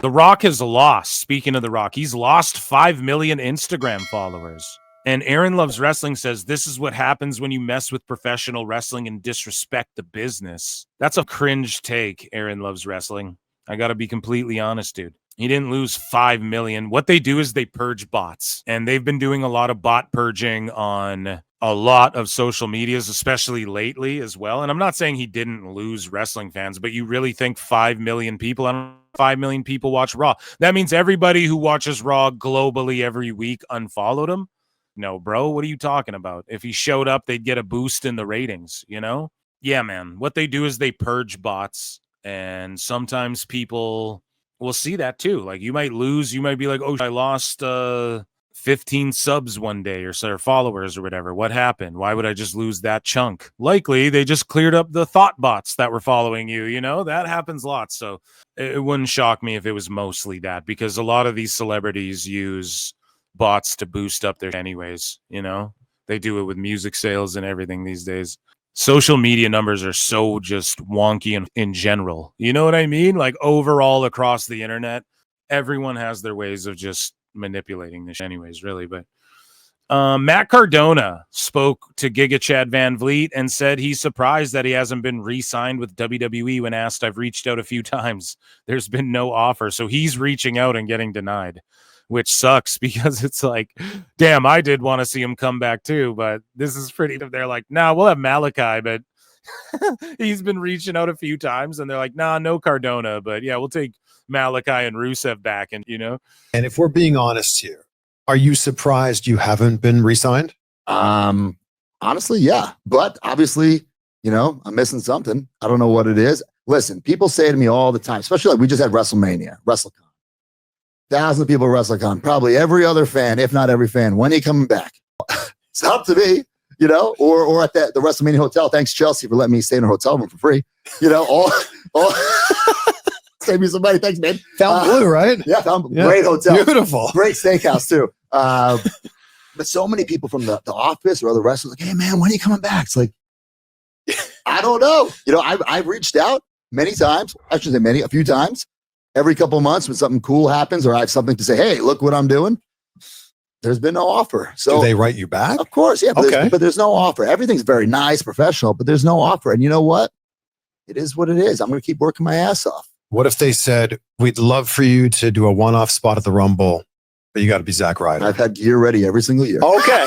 The Rock has lost, speaking of The Rock, he's lost 5 million Instagram followers. And Aaron Loves Wrestling says, this is what happens when you mess with professional wrestling and disrespect the business. That's a cringe take, Aaron Loves Wrestling. I got to be completely honest, dude. He didn't lose 5 million. What they do is they purge bots. And they've been doing a lot of bot purging on a lot of social medias, especially lately as well. And I'm not saying he didn't lose wrestling fans, but you really think 5 million people, I don't know, 5 million people watch Raw. That means everybody who watches Raw globally every week unfollowed him? No, bro, what are you talking about? If he showed up, they'd get a boost in the ratings, you know? Yeah, man. What they do is they purge bots, and sometimes people will see that too. Like, you might lose, you might be like, oh, I lost 15 subs one day or followers or whatever. What happened? Why would I just lose that chunk? Likely, they just cleared up the thought bots that were following you, you know? That happens lots, so it wouldn't shock me if it was mostly that, because a lot of these celebrities use bots to boost up their anyways, you know? They do it with music sales and everything these days. Social media numbers are so just wonky in general. You know what I mean? Like, overall across the internet, everyone has their ways of just manipulating this anyways, really. But Matt Cardona spoke to Giga Chad Van Vliet and said he's surprised that he hasn't been re-signed with WWE. When asked, I've reached out a few times. There's been no offer. So he's reaching out and getting denied, which sucks, because it's like, damn, I did want to see him come back too, but this is pretty, they're like, nah, we'll have Malachi, but he's been reaching out a few times, and they're like, nah, no Cardona, but yeah, we'll take Malachi and Rusev back, and you know. And if we're being honest here, are you surprised you haven't been re-signed? Honestly, yeah, but obviously, you know, I'm missing something. I don't know what it is. Listen, people say to me all the time, especially like we just had WrestleMania, WrestleCon. Thousands of people at WrestleCon, probably every other fan, if not every fan. When are you coming back? It's up to me, you know, or at the WrestleMania hotel. Thanks, Chelsea, for letting me stay in her hotel room for free. You know, all save me some money. Thanks, man. Blue, right? Yeah, great hotel. Beautiful. Great steakhouse, too. But so many people from the office or other wrestlers like, hey, man, when are you coming back? It's like, I don't know. You know, I've reached out many times. I shouldn't say many, a few times. Every couple of months when something cool happens or I have something to say, hey, look what I'm doing. There's been no offer. So do they write you back? Of course, yeah. But, okay. There's no offer. Everything's very nice, professional, but there's no offer. And you know what? It is what it is. I'm going to keep working my ass off. What if they said, we'd love for you to do a one-off spot at the Rumble, but you got to be Zack Ryder? I've had gear ready every single year. Okay.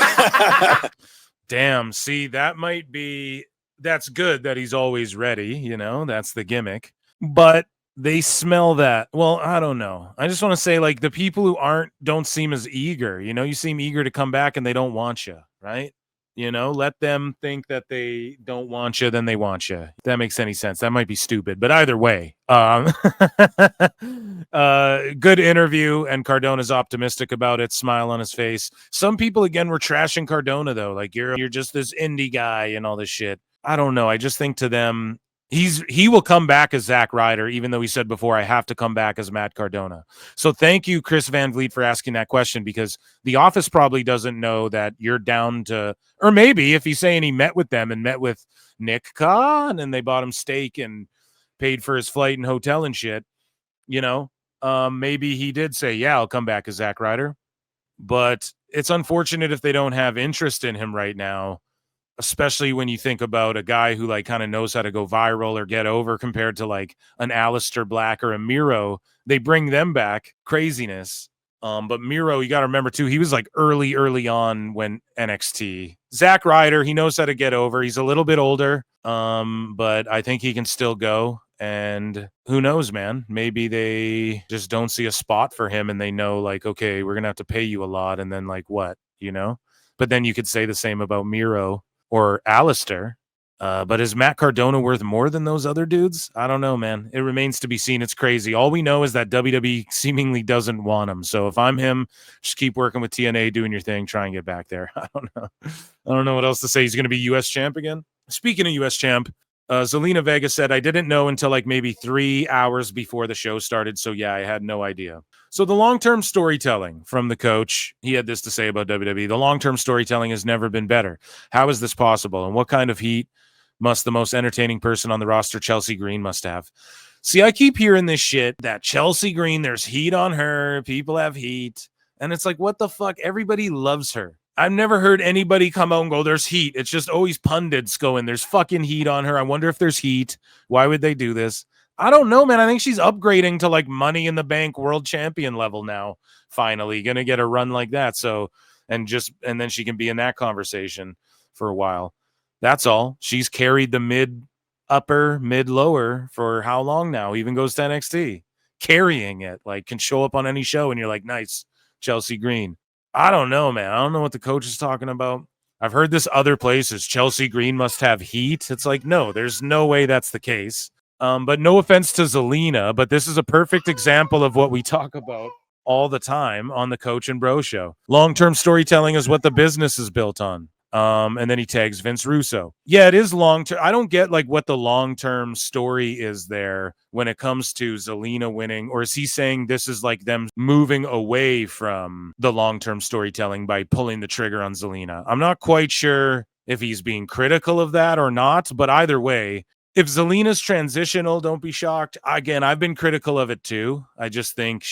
Damn. See, that might be, that's good that he's always ready. You know, that's the gimmick. But they smell that. Well, I don't know. I just want to say, like, the people who don't seem as eager. You know, you seem eager to come back and they don't want you, right? You know, let them think that they don't want you, then they want you. If that makes any sense. That might be stupid, but either way, good interview, and Cardona's optimistic about it, smile on his face. Some people, again, were trashing Cardona, though. Like, you're just this indie guy and all this shit. I don't know. I just think to them, he will come back as Zack Ryder, even though he said before, I have to come back as Matt Cardona. So thank you, Chris Van Vliet, for asking that question, because the office probably doesn't know that you're down to, or maybe if he's saying he met with them and met with Nick Khan and they bought him steak and paid for his flight and hotel and shit, you know, maybe he did say, yeah, I'll come back as Zack Ryder. But it's unfortunate if they don't have interest in him right now, especially when you think about a guy who like kind of knows how to go viral or get over compared to like an Aleister Black or a Miro. They bring them back. Craziness. But Miro, you got to remember too, he was like early on when NXT. Zack Ryder, he knows how to get over. He's a little bit older, but I think he can still go. And who knows, man? Maybe they just don't see a spot for him and they know like, okay, we're going to have to pay you a lot. And then like what, you know? But then you could say the same about Miro or Aleister. But is Matt Cardona worth more than those other dudes? I don't know, man. It remains to be seen. It's crazy. All we know is that WWE seemingly doesn't want him. So if I'm him, just keep working with TNA, doing your thing, try and get back there. I don't know. I don't know what else to say. He's going to be U.S. champ again. Speaking of U.S. champ, Zelina Vega said, I didn't know until like maybe 3 hours before the show started. So yeah, I had no idea. So the long-term storytelling from the coach, he had this to say about WWE. The long-term storytelling has never been better. How is this possible? And what kind of heat must the most entertaining person on the roster, Chelsea Green, must have? See, I keep hearing this shit that Chelsea Green, there's heat on her. People have heat. And it's like, what the fuck? Everybody loves her. I've never heard anybody come out and go, there's heat. It's just always pundits going, there's fucking heat on her. I wonder if there's heat. Why would they do this? I don't know, man. I think she's upgrading to like Money in the Bank world champion level now. Finally, gonna get a run like that. So, and then she can be in that conversation for a while. That's all. She's carried the mid-upper, mid-lower for how long now? Even goes to NXT. Carrying it, like can show up on any show and you're like, nice, Chelsea Green. I don't know, man. I don't know what the coach is talking about. I've heard this other places. Chelsea Green must have heat. It's like, no, there's no way that's the case. But no offense to Zelina, but this is a perfect example of what we talk about all the time on the Coach and Bro show. Long-term storytelling is what the business is built on. And then he tags Vince Russo. Yeah, it is long-term. I don't get like what the long-term story is there when it comes to Zelina winning, or is he saying this is like them moving away from the long-term storytelling by pulling the trigger on Zelina? I'm not quite sure if he's being critical of that or not, but either way, if Zelina's transitional, don't be shocked. Again, I've been critical of it too. I just think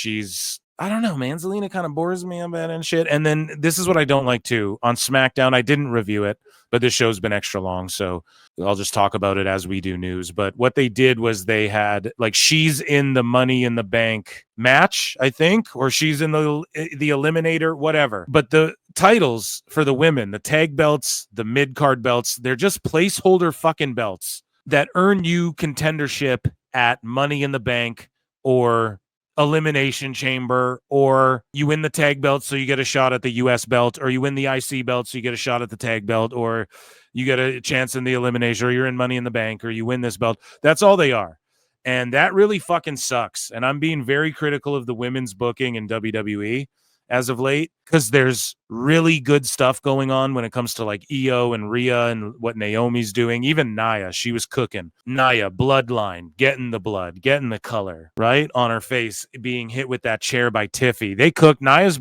I don't know, man. Zelina kind of bores me on that and shit. And then this is what I don't like too. On SmackDown, I didn't review it, but this show's been extra long, so I'll just talk about it as we do news. But what they did was they had, like, she's in the Money in the Bank match, I think, or she's in the Eliminator, whatever. But the titles for the women, the tag belts, the mid-card belts, they're just placeholder fucking belts that earn you contendership at Money in the Bank or Elimination Chamber, or you win the tag belt so you get a shot at the US belt, or you win the IC belt so you get a shot at the tag belt, or you get a chance in the elimination, or you're in Money in the Bank, or you win this belt. That's all they are. And that really fucking sucks. And I'm being very critical of the women's booking in WWE as of late, because there's really good stuff going on when it comes to like Io and Rhea and what Naomi's doing. Even Nia, she was cooking. Nia, bloodline, getting the blood, getting the color, right? On her face, being hit with that chair by Tiffy. They cooked. Nia's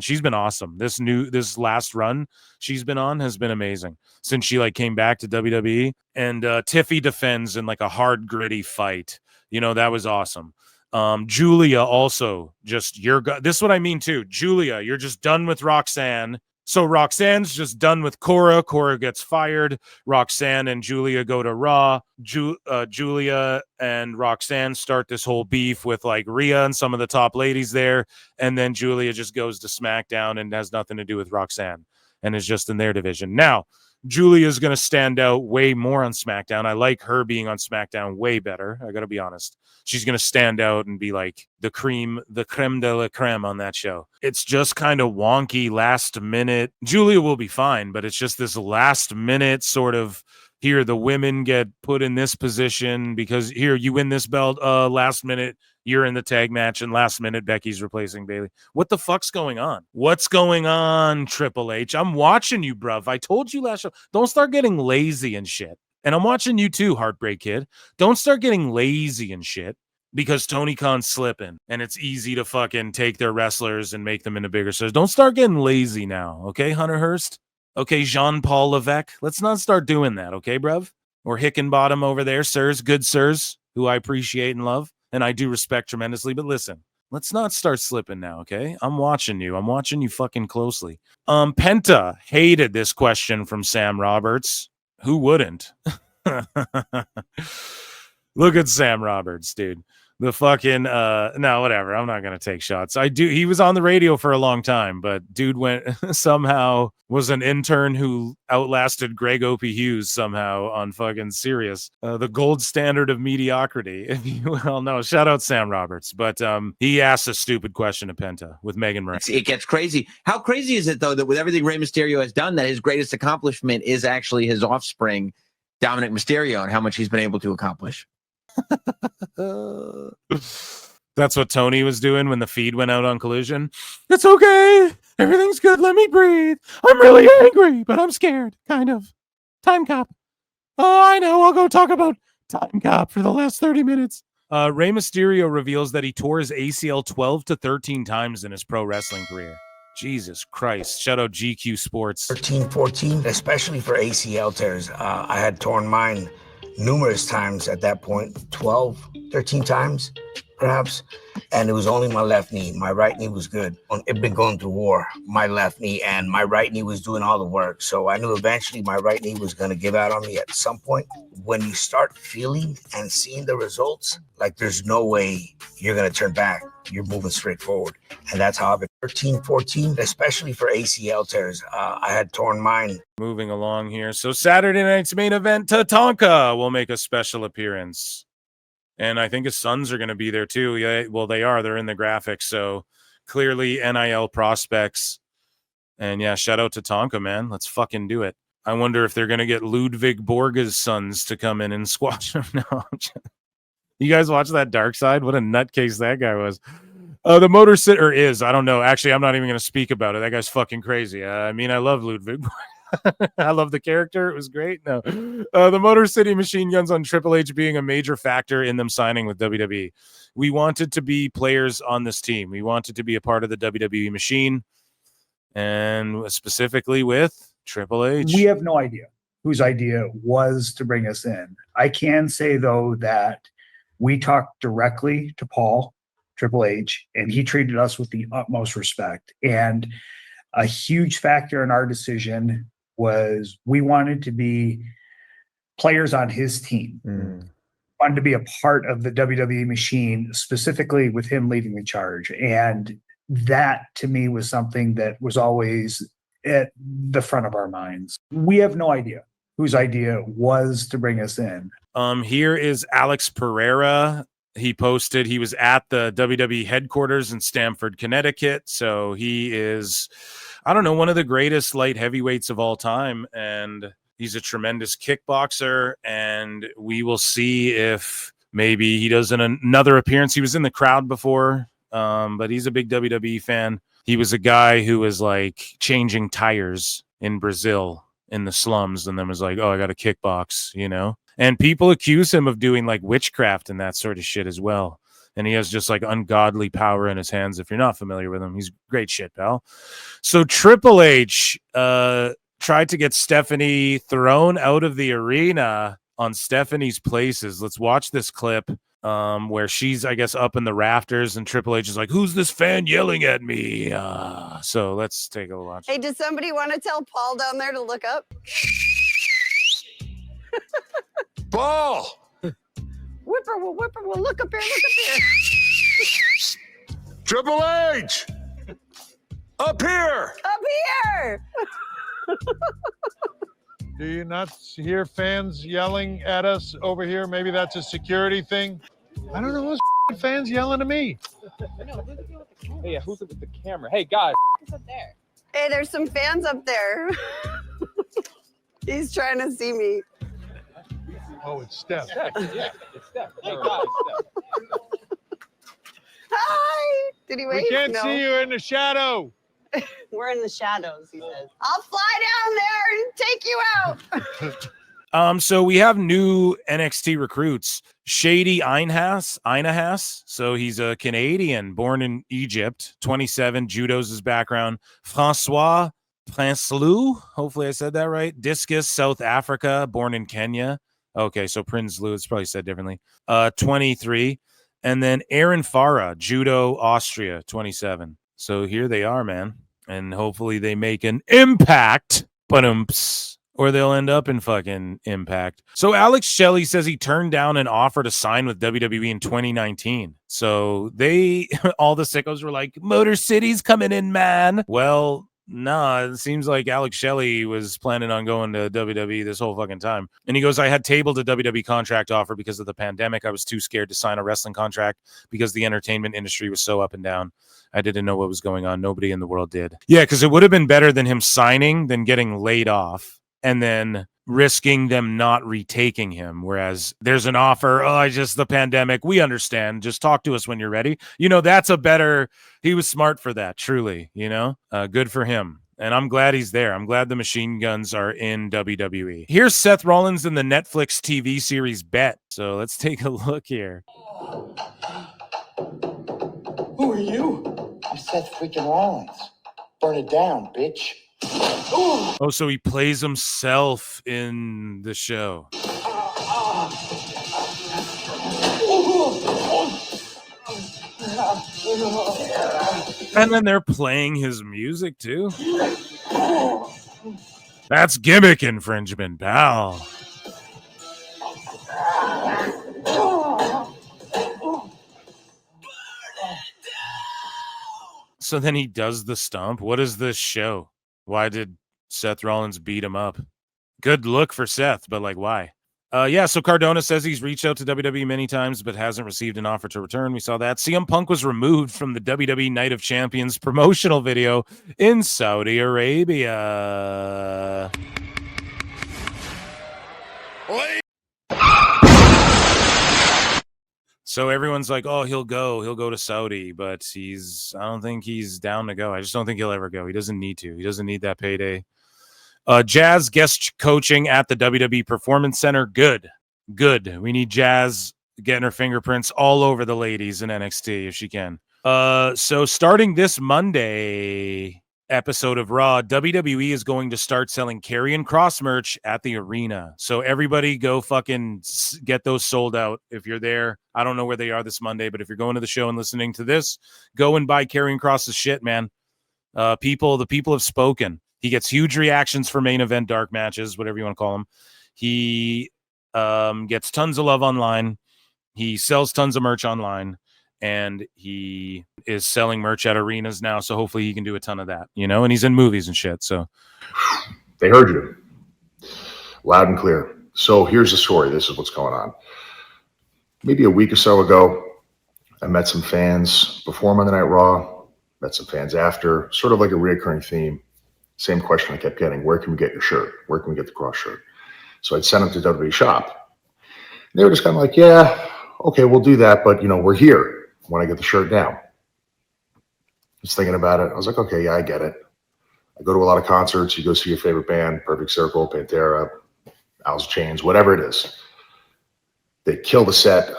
she's been awesome. This last run she's been on has been amazing since she like came back to WWE. And Tiffy defends in like a hard, gritty fight. You know, that was awesome. Giulia also this is what I mean too. Giulia, you're just done with Roxanne. So Roxanne's just done with Cora. Cora gets fired. Roxanne and Giulia go to Raw. Giulia and Roxanne start this whole beef with like Rhea and some of the top ladies there. And then Giulia just goes to SmackDown and has nothing to do with Roxanne and is just in their division. Now, Giulia's going to stand out way more on SmackDown. I like her being on SmackDown way better. I got to be honest. She's going to stand out and be like the creme de la creme on that show. It's just kind of wonky last minute. Giulia will be fine, but it's just this last minute sort of, here, the women get put in this position because here, you win this belt, last minute, you're in the tag match, and last minute, Becky's replacing Bayley. What the fuck's going on? What's going on, Triple H? I'm watching you, bruv. I told you last show, don't start getting lazy and shit. And I'm watching you too, Heartbreak Kid. Don't start getting lazy and shit because Tony Khan's slipping and it's easy to fucking take their wrestlers and make them into bigger stars. Don't start getting lazy now, okay, Hunter Hearst? Okay, Jean-Paul Levesque? Let's not start doing that, okay, bruv? Or Hickenbottom over there, sirs, good sirs, who I appreciate and love, and I do respect tremendously. But listen, let's not start slipping now, okay? I'm watching you. I'm watching you fucking closely. Penta hated this question from Sam Roberts. Who wouldn't? Look at Sam Roberts, dude. The fucking no, whatever. I'm not gonna take shots. He was on the radio for a long time, but dude somehow was an intern who outlasted Greg Opie Hughes somehow on fucking Sirius. The gold standard of mediocrity, if you well know. Shout out Sam Roberts. But he asked a stupid question to Penta with Megan Moran. It gets crazy. How crazy is it though that with everything Rey Mysterio has done, that his greatest accomplishment is actually his offspring, Dominic Mysterio, and how much he's been able to accomplish? That's what Tony was doing when the feed went out on Collision. It's okay. Everything's good. Let me breathe. I'm really angry, but I'm scared. Kind of. Time Cop. Oh, I know. I'll go talk about Time Cop for the last 30 minutes. Rey Mysterio reveals that he tore his ACL 12 to 13 times in his pro wrestling career. Jesus Christ. Shout out GQ Sports. 13, 14, especially for ACL tears. I had torn mine numerous times at that point, 12, 13 times, perhaps. And it was only my left knee. My right knee was good. It'd been going through war, my left knee, and my right knee was doing all the work. So I knew eventually my right knee was going to give out on me at some point. When you start feeling and seeing the results, like there's no way you're going to turn back. You're moving straight forward. And that's how I've been 13, 14, especially for ACL tears. I had torn mine. Moving along here. So Saturday night's main event, Tatanka will make a special appearance. And I think his sons are going to be there too. Yeah, well, they are. They're in the graphics. So clearly NIL prospects. And yeah, shout out to Tonka, man. Let's fucking do it. I wonder if they're going to get Ludwig Borga's sons to come in and squash him. No. You guys watch that Dark Side? What a nutcase that guy was. The Motor City is. I don't know. Actually, I'm not even going to speak about it. That guy's fucking crazy. I mean, I love Ludwig. I love the character. It was great. No, the Motor City Machine Guns on Triple H being a major factor in them signing with WWE. We wanted to be players on this team. We wanted to be a part of the WWE machine, and specifically with Triple H. We have no idea whose idea was to bring us in. I can say, though, that we talked directly to Paul, Triple H, and he treated us with the utmost respect. And a huge factor in our decision was we wanted to be players on his team. Wanted to be a part of the WWE machine, specifically with him leading the charge. And that, to me, was something that was always at the front of our minds. We have no idea whose idea was to bring us in. Here is Alex Pereira. He posted he was at the WWE headquarters in Stamford, Connecticut. So he is, I don't know, one of the greatest light heavyweights of all time. And he's a tremendous kickboxer. And we will see if maybe he does another appearance. He was in the crowd before, but he's a big WWE fan. He was a guy who was like changing tires in Brazil in the slums and then was like, oh, I got to kickbox, you know? And people accuse him of doing like witchcraft and that sort of shit as well. And he has just like ungodly power in his hands. If you're not familiar with him, he's great shit, pal. So Triple H tried to get Stephanie thrown out of the arena on Stephanie's places. Let's watch this clip where she's, I guess, up in the rafters and Triple H is like, who's this fan yelling at me? So let's take a watch. Hey, does somebody want to tell Paul down there to look up? Paul! Whippoorwill, look up here, Triple H! Up here! Up here! Do you not hear fans yelling at us over here? Maybe that's a security thing. I don't know who's fans yelling at me. Hey, who's with the camera? Hey, guys. Who's up there? Hey, there's some fans up there. He's trying to see me. Oh, it's Steph. Yeah, it's Steph. Hey, guys, Steph. Hi! Did he wave? We can't No. see you in the shadow. We're in the shadows, he says. I'll fly down there and take you out. So we have new NXT recruits. Shady Einahas. So he's a Canadian born in Egypt, 27, judo's his background. Francois Prinsloo, hopefully I said that right. Discus, South Africa, born in Kenya. Okay, so Prinsloo, it's probably said differently. 23. And then Aaron Farah, judo, Austria, 27. So here they are, man. And hopefully they make an impact. Or they'll end up in fucking Impact. So Alex Shelley says he turned down an offer to sign with WWE in 2019. So all the sickos were like, Motor City's coming in, man. Well, nah, it seems like Alex Shelley was planning on going to WWE this whole fucking time. And he goes, I had tabled a WWE contract offer because of the pandemic. I was too scared to sign a wrestling contract because the entertainment industry was so up and down. I didn't know what was going on. Nobody in the world did. Yeah, because it would have been better than him signing than getting laid off and then risking them not retaking him. Whereas there's an offer. The pandemic. We understand. Just talk to us when you're ready. He was smart for that, truly, good for him. And I'm glad he's there. I'm glad the Machine Guns are in WWE. Here's Seth Rollins in the Netflix TV series Bet. So let's take a look here. Who are you? I'm Seth freaking Rollins. Burn it down, bitch. Ooh. Oh, so he plays himself in the show. And then they're playing his music too. That's gimmick infringement, pal. So then he does the stomp. What is this show? Why did Seth Rollins beat him up? Good look for Seth, but like, why? Yeah, so Cardona says he's reached out to WWE many times, but hasn't received an offer to return. We saw that. CM Punk was removed from the WWE Night of Champions promotional video in Saudi Arabia. So everyone's like, oh, he'll go to Saudi, but I don't think he's down to go. I just don't think he'll ever go. He doesn't need to. He doesn't need that payday. Jazz guest coaching at the WWE Performance Center. Good. We need Jazz getting her fingerprints all over the ladies in NXT if she can. So starting this Monday episode of Raw, WWE is going to start selling Karrion Kross merch at the arena. So everybody go fucking get those sold out. If you're there, I don't know where they are this Monday, but if you're going to the show and listening to this, go and buy Karrion Kross's shit, man. The people have spoken. He gets huge reactions for main event dark matches, whatever you want to call them. He gets tons of love online. He sells tons of merch online, and he is selling merch at arenas now. So hopefully he can do a ton of that, and he's in movies and shit. So they heard you loud and clear. So here's the story. This is what's going on. Maybe a week or so ago, I met some fans before Monday Night Raw, met some fans after, sort of like a reoccurring theme. Same question I kept getting: where can we get your shirt? Where can we get the Kross shirt? So I'd sent them to WWE shop. And they were just kind of like, yeah, okay, we'll do that. But, we're here when I get the shirt down. Just thinking about it. I was like, okay, yeah, I get it. I go to a lot of concerts. You go see your favorite band, Perfect Circle, Pantera, Alice in Chains, whatever it is. They kill the set.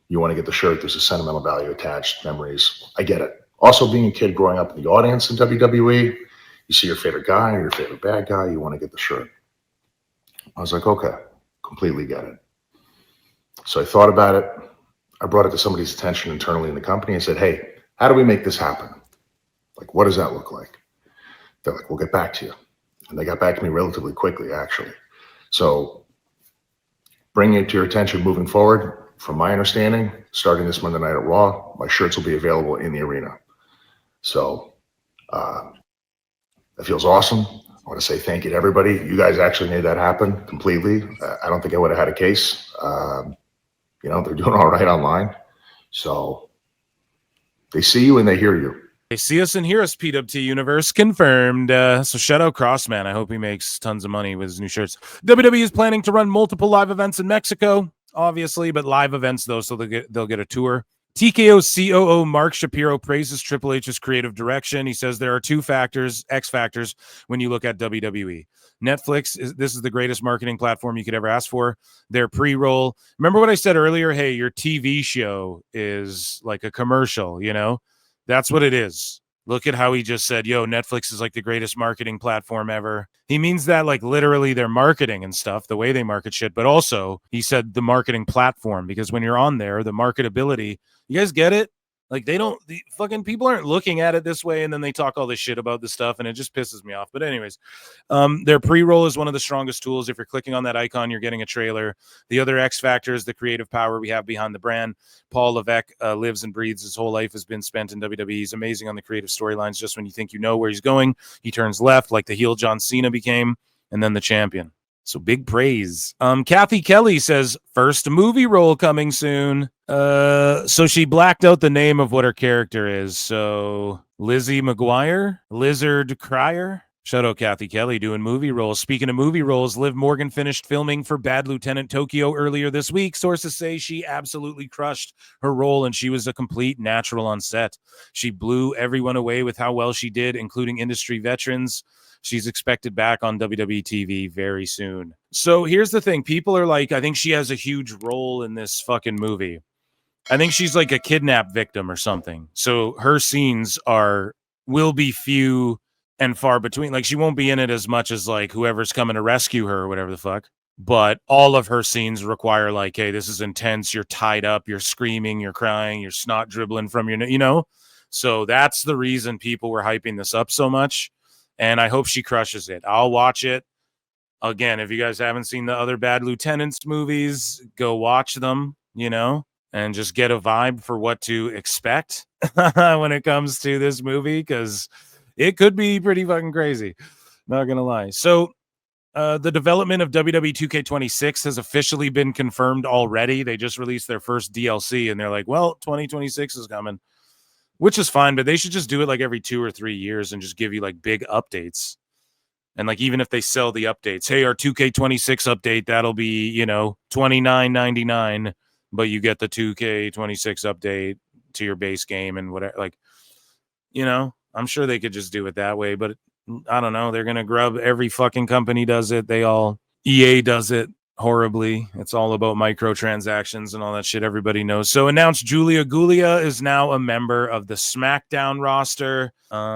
You want to get the shirt. There's a sentimental value attached, memories. I get it. Also, being a kid growing up in the audience in WWE, you see your favorite guy or your favorite bad guy, you want to get the shirt. I was like, okay, completely get it. So I thought about it. I brought it to somebody's attention internally in the company and said, hey, how do we make this happen? Like, what does that look like? They're like, we'll get back to you. And they got back to me relatively quickly, actually. So bringing it to your attention moving forward, from my understanding, starting this Monday night at Raw, my shirts will be available in the arena. So that feels awesome. I want to say thank you to everybody. You guys actually made that happen completely. I don't think I would have had a case. They're doing all right online. So they see you and they hear you. They see us and hear us, PWT Universe, confirmed. So shout out Kross, man. I hope he makes tons of money with his new shirts. WWE is planning to run multiple live events in Mexico, obviously, but live events, though, so they'll get a tour. TKO COO Mark Shapiro praises Triple H's creative direction. He says there are two X factors when you look at WWE. Netflix, this is the greatest marketing platform you could ever ask for. Their pre-roll. Remember what I said earlier? Hey, your TV show is like a commercial, That's what it is. Look at how he just said, yo, Netflix is like the greatest marketing platform ever. He means that like literally their marketing and stuff, the way they market shit, but also he said the marketing platform, because when you're on there, the marketability, you guys get it? Like the fucking people aren't looking at it this way, and then they talk all this shit about this stuff, and it just pisses me off. But anyways, their pre-roll is one of the strongest tools. If you're clicking on that icon, you're getting a trailer. The other X factor is the creative power we have behind the brand. Paul Levesque lives and breathes. His whole life has been spent in WWE. He's amazing on the creative storylines. Just when you think you know where he's going, he turns left, like the heel John Cena became, and then the champion. So big praise. Cathy Kelley says first movie role coming soon. So she blacked out the name of what her character is. So Lizzie McGuire, Lizard Crier. Shout out Cathy Kelley doing movie roles. Speaking of movie roles, Liv Morgan finished filming for Bad Lieutenant Tokyo earlier this week. Sources say she absolutely crushed her role, and she was a complete natural on set. She blew everyone away with how well she did, including industry veterans. She's expected back on WWE TV very soon. So here's the thing. People are like, I think she has a huge role in this fucking movie. I think she's like a kidnap victim or something. So her scenes will be few and far between. Like she won't be in it as much as like whoever's coming to rescue her or whatever the fuck. But all of her scenes require like, hey, this is intense. You're tied up. You're screaming. You're crying. You're snot dribbling from your, So that's the reason people were hyping this up so much. And I hope she crushes it. I'll watch it. Again, if you guys haven't seen the other Bad Lieutenants movies, go watch them, and just get a vibe for what to expect when it comes to this movie, because it could be pretty fucking crazy. Not going to lie. So the development of WWE 2K26 has officially been confirmed already. They just released their first DLC, and they're like, well, 2026 is coming, which is fine, but they should just do it like every 2 or 3 years and just give you like big updates. And like, even if they sell the updates, hey, our 2K26 update, that'll be, $29.99, but you get the 2K26 update to your base game and whatever. Like, I'm sure they could just do it that way, but I don't know. They're going to grub. Every fucking company does it. EA does it horribly. It's all about microtransactions and all that shit. Everybody knows. So announced Giulia is now a member of the SmackDown roster.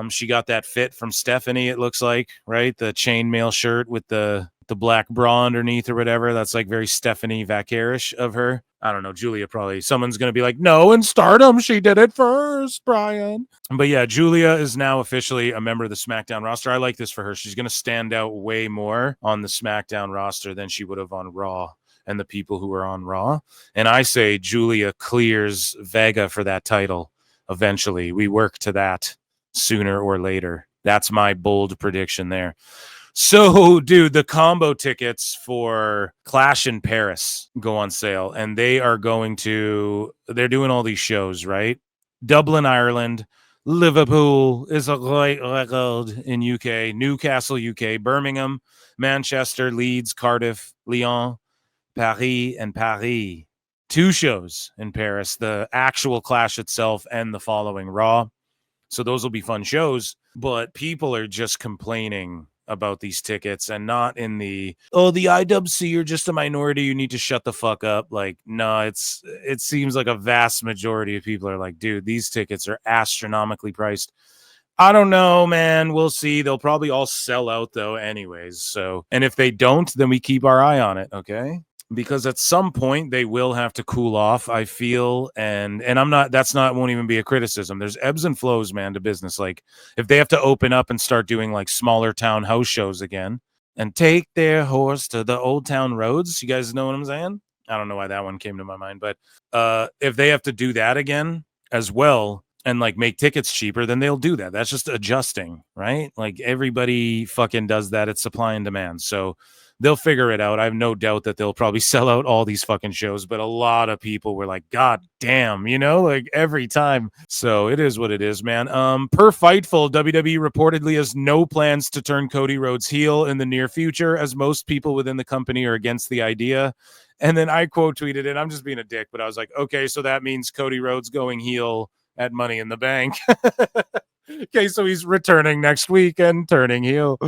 She got that fit from Stephanie, it looks like, right? The chainmail shirt with the black bra underneath or whatever. That's like very Stephanie Vaquerish of her. I don't know. Giulia probably, someone's going to be like, no, in Stardom, she did it first, Brian. But yeah, Giulia is now officially a member of the SmackDown roster. I like this for her. She's going to stand out way more on the SmackDown roster than she would have on Raw and the people who are on Raw. And I say Giulia clears Vega for that title eventually. We work to that sooner or later. That's my bold prediction there. So, dude, the combo tickets for Clash in Paris go on sale, and they're doing all these shows, right? Dublin, Ireland, Liverpool is a great record in UK, Newcastle, UK, Birmingham, Manchester, Leeds, Cardiff, Lyon, Paris, and Paris. 2 shows in Paris, the actual Clash itself and the following Raw. So those will be fun shows, but people are just complaining about these tickets, and not in the IWC, you're just a minority, you need to shut the fuck up. Like, no, it seems like a vast majority of people are like, dude, these tickets are astronomically priced. I don't know, man. We'll see. They'll probably all sell out though anyways. So, and if they don't, then we keep our eye on it, okay? Because at some point they will have to cool off, I feel, and won't even be a criticism. There's ebbs and flows, man, to business. Like, if they have to open up and start doing like smaller town house shows again and take their horse to the old town roads, you guys know what I'm saying? I don't know why that one came to my mind, but if they have to do that again as well and like make tickets cheaper, then they'll do that. That's just adjusting, right? Like, everybody fucking does that. It's supply and demand. So they'll figure it out. I have no doubt that they'll probably sell out all these fucking shows, but a lot of people were like, God damn, like every time. So it is what it is, man. Per Fightful, WWE reportedly has no plans to turn Cody Rhodes heel in the near future, as most people within the company are against the idea. And then I quote tweeted it. I'm just being a dick, but I was like, okay, so that means Cody Rhodes going heel at Money in the Bank. Okay, so he's returning next week and turning heel.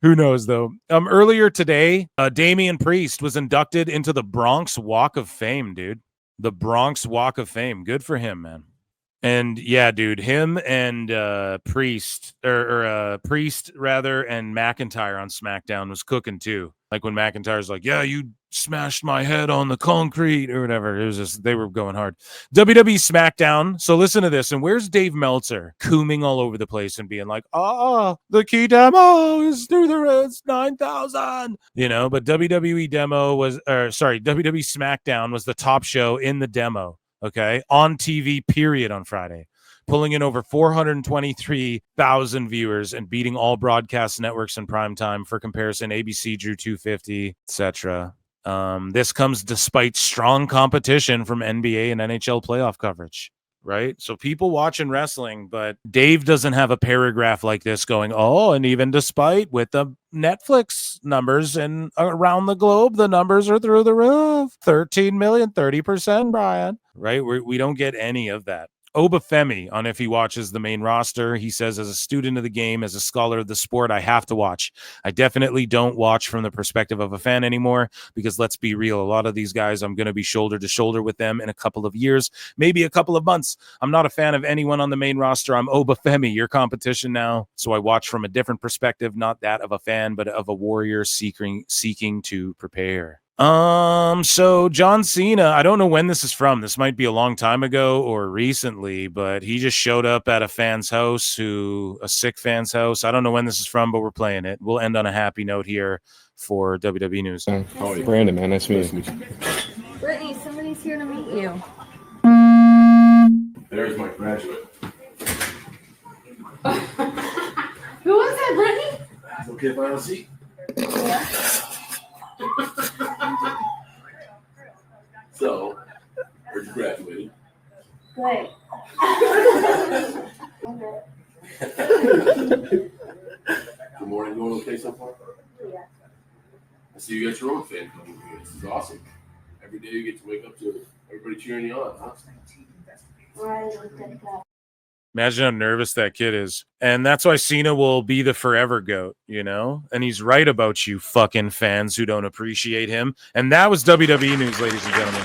Who knows, though? Earlier today, Damian Priest was inducted into the Bronx Walk of Fame, dude. The Bronx Walk of Fame. Good for him, man. And yeah, dude, him and Priest, Priest rather, and McIntyre on SmackDown was cooking too. Like when McIntyre's like, yeah, you smashed my head on the concrete or whatever. It was just, they were going hard. WWE SmackDown. So listen to this. And where's Dave Meltzer cooming all over the place and being like, the key demo is through the reds, 9,000, but WWE SmackDown was the top show in the demo. Okay, on TV, period, on Friday, pulling in over 423,000 viewers and beating all broadcast networks in prime time. For comparison, ABC drew 250, etc. This comes despite strong competition from NBA and NHL playoff coverage, right? So people watching wrestling, but Dave doesn't have a paragraph like this going, and even despite with the Netflix numbers and around the globe, the numbers are through the roof. 13 million, 30%, Brian. Right? We don't get any of that. Obafemi, on if he watches the main roster, he says, as a student of the game, as a scholar of the sport, I have to watch. I definitely don't watch from the perspective of a fan anymore, because let's be real, a lot of these guys, I'm going to be shoulder to shoulder with them in a couple of years, maybe a couple of months. I'm not a fan of anyone on the main roster. I'm Obafemi, your competition now. So I watch from a different perspective, not that of a fan, but of a warrior seeking to prepare. So John Cena, I don't know when this is from. This might be a long time ago or recently, but he just showed up at a fan's house, a sick fan's house. I don't know when this is from, but we're playing it. We'll end on a happy note here for WWE News. Brandon, man, nice to meet you. Brittany, somebody's here to meet you. There's my graduate. Who was that, Brittany? Okay, if I don't see. So, where'd you graduate? Good. Good morning. You going okay so far? Yeah. I see you got your own fan club here. This is awesome. Every day you get to wake up to everybody cheering you on, huh? Imagine how nervous that kid is. And that's why Cena will be the forever GOAT, you know? And he's right about you fucking fans who don't appreciate him. And that was WWE News, ladies and gentlemen.